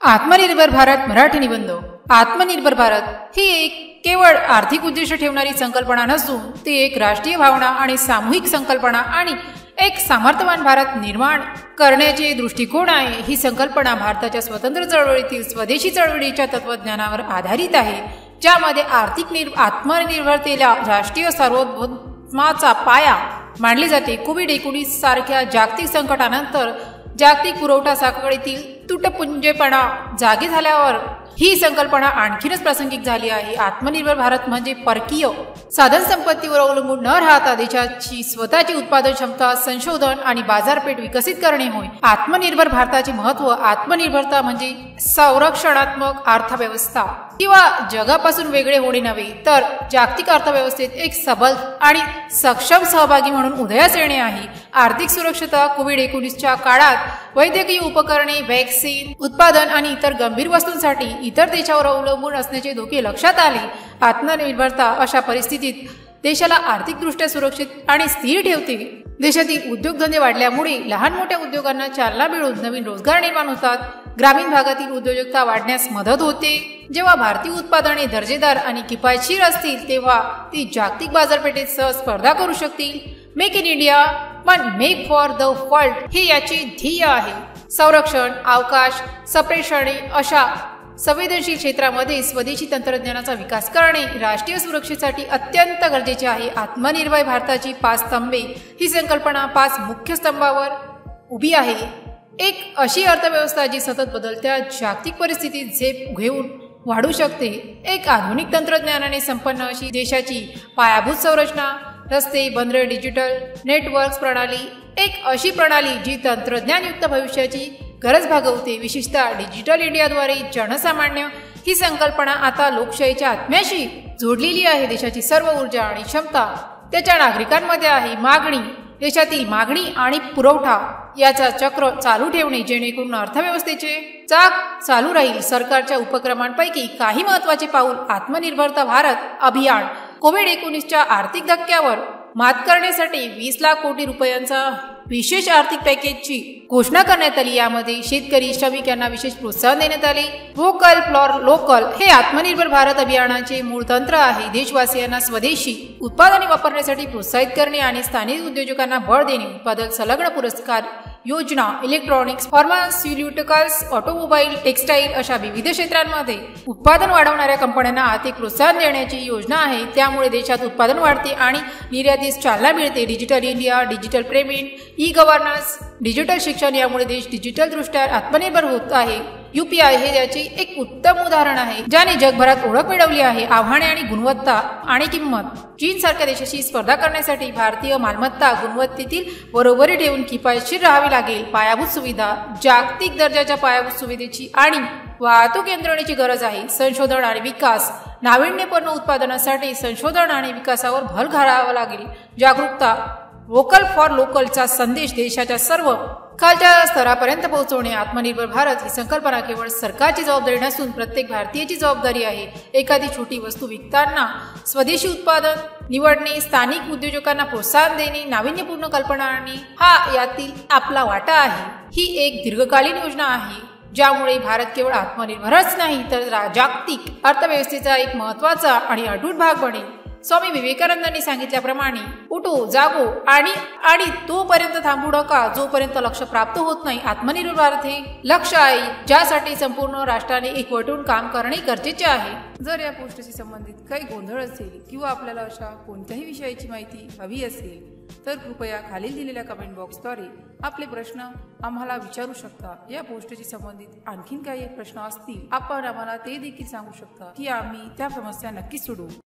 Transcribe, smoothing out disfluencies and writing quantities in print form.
आत्मनिर्भर भारत मराठी निबंध। आत्मनिर्भर भारत ही एक केवळ आर्थिक उद्देश ठेवणारी संकल्पना नसून ती एक राष्ट्रीय भावना आणि सामूहिक संकल्पना आणि एक सामर्थ्यवान भारत निर्माण करण्याचे दृष्टिकोन आहे। ही संकल्पना भारताच्या स्वतंत्र चळवळीतील स्वदेशी चळवळीच्या तत्त्वज्ञानावर आधारित आहे, ज्यामध्ये आत्मनिर्भरतेला राष्ट्रीय सार्वभौमाचा पाया मानले जाते। कोविड-19 सारख्या जागतिक संकटानंतर जागतिक पुरवठा साखळीतील तुटपुंजेपणा जागे झाल्यावर ही संकल्पना आणखीनच प्रासंगिक झाली आहे। आत्मनिर्भर भारत म्हणजे परकीय साधन संपत्तीवर अवलंबून न राहता देशाची स्वतःची उत्पादन क्षमता, संशोधन आणि बाजारपेठ विकसित करणे होय। आत्मनिर्भर भारताचे महत्त्व। आत्मनिर्भरता म्हणजे संरक्षणात्मक अर्थव्यवस्था किंवा जगापासून वेगळे होणे नव्हे, तर जागतिक अर्थव्यवस्थेत एक सबल आणि सक्षम सहभागी म्हणून उदयास येणे आहे। आर्थिक सुरक्षता। कोविड-19च्या काळात वैद्यकीय उपकरणे, व्हॅक्सिन उत्पादन आणि इतर गंभीर वस्तूंसाठी इतर देशावर अवलंबून असण्याचे धोके लक्षात आले। आत्मनिर्भरता अशा परिस्थितीत देशाला आर्थिकदृष्ट्या सुरक्षित आणि स्थिर ठेवते। देशातील उद्योगधंदे वाढल्यामुळे लहान मोठ्या उद्योगांना चालना मिळून नवीन रोजगार निर्माण होतात। ग्रामीण भागातील उद्योजकता वाढण्यास मदत होते। जेव्हा भारतीय उत्पादने दर्जेदार आणि किफायतशीर असतील तेव्हा ती जागतिक बाजारपेठेत सहज स्पर्धा करू शकतील। मेक इन इंडिया पण मेक फॉर द वर्ल्ड हे याचे ध्येय आहे। संरक्षण, अवकाश, संप्रेषणे अशा संवेदनशील क्षेत्रामध्ये स्वदेशी तंत्रज्ञानाचा विकास करणे राष्ट्रीय सुरक्षेसाठी अत्यंत गरजेचे आहे। आत्मनिर्भर भारताची 5 स्तंभे ही संकल्पना 5 मुख्य स्तंभावर उभी आहे। एक अशी अर्थव्यवस्था जी सतत बदलत्या जागतिक परिस्थितीत झेप घेऊन वाढू शकते। एक आधुनिक तंत्रज्ञानाने संपन्न अशी देशाची पायाभूत संरचना, रस्ते, बंदरे, डिजिटल नेटवर्क्स प्रणाली, एक अशी प्रणाली जी तंत्रज्ञानयुक्त भविष्याची गरज भागवते। विशेषतः डिजिटल इंडियाद्वारे जनसामान्य ही संकल्पना आता लोकशाहीच्या आत्म्याशी जोडलेली आहे। देशाची सर्व ऊर्जा आणि क्षमता त्याच्या नागरिकांमध्ये आहे। मागणी, देशातील मागणी आणि पुरवठा याचा चक्र चालू ठेवणे जेणेकरून अर्थव्यवस्थेचे चाक चालू राहील। सरकारच्या उपक्रमांपैकी काही महत्त्वाचे पाऊल आत्मनिर्भरता भारत अभियान। कोविड-19च्या आर्थिक धक्क्यावर मात करण्यासाठी 20 लाख कोटी रुपयांचा विशेष आर्थिक पॅकेजची घोषणा करण्यात आली। यामध्ये शेतकरी, श्रमिक यांना विशेष प्रोत्साहन देण्यात आले। व्होकल फॉर लोकल हे आत्मनिर्भर भारत अभियानाचे मूळ तंत्र आहे। देशवासियांना स्वदेशी उत्पादने वापरण्यासाठी प्रोत्साहित करणे आणि स्थानिक उद्योजकांना बळ देणे। उत्पादन संलग्न पुरस्कार योजना, इलेक्ट्रॉनिक्स, फार्मास्युटिकल्स, ऑटोमोबाईल, टेक्सटाईल अशा विविध क्षेत्रांमध्ये उत्पादन वाढवणाऱ्या कंपन्यांना आर्थिक प्रोत्साहन देण्याची योजना आहे। त्यामुळे देशात उत्पादन वाढते आणि निर्यातीस चालना मिळते। Digital India, digital payment, e governance, digital शिक्षण यामुळे देश डिजिटल दृष्ट्या आत्मनिर्भर होत आहे। UPI हे याचे एक उत्तम उदाहरण आहे, ज्याने जगभरात ओळख मिळवली आहे। आव्हाने आणि गुणवत्ता आणि किंमत। चीन सारख्या देशाशी स्पर्धा करण्यासाठी भारतीय मालमत्ता गुणवत्तेतील बरोबरी ठेवून किफायतशीर राहावी लागेल। पायाभूत सुविधा, जागतिक दर्जाच्या पायाभूत सुविधेची आणि वाहतूक यंत्रणेची गरज आहे। संशोधन आणि विकास, नाविन्यपूर्ण उत्पादनासाठी संशोधन आणि विकासावर भर घालावा लागेल। जागरूकता, व्होकल फॉर लोकलचा संदेश देशाच्या सर्व खालच्या स्तरापर्यंत पोहोचवणे। आत्मनिर्भर भारत ही संकल्पना केवळ सरकारची जबाबदारी नसून प्रत्येक भारतीयाची जबाबदारी आहे। एखादी छोटी वस्तू विकताना स्वदेशी उत्पादन निवडणे, स्थानिक उद्योजकांना प्रोत्साहन देणे, नाविन्यपूर्ण कल्पना आणि हा यातील आपला वाटा आहे। ही एक दीर्घकालीन योजना आहे, ज्यामुळे भारत केवळ आत्मनिर्भरच नाही तर जागतिक अर्थव्यवस्थेचा एक महत्त्वाचा आणि अटूट भाग बनेल। स्वामी विवेकानंदांनी सांगितल्याप्रमाणे उठो, जागो आणि तोपर्यंत थांबू नका जोपर्यंत लक्ष्य प्राप्त होत नाही। आत्मनिर्भर भारत हे लक्ष्य आहे, ज्यासाठी संपूर्ण राष्ट्राने एकवटून काम करणे गरजेचे आहे। जर या पोस्टशी संबंधित काही गोंधळ असेल किंवा आपल्याला अशा कोणत्याही विषयाची माहिती हवी असेल तर कृपया खालील दिलेल्या कमेंट बॉक्सद्वारे आपले प्रश्न आम्हाला विचारू शकता। या पोस्टशी संबंधित आणखीन काही प्रश्न असतील आपण आम्हाला ते देखील सांगू शकता की आम्ही त्या समस्या नक्कीच सोडवू।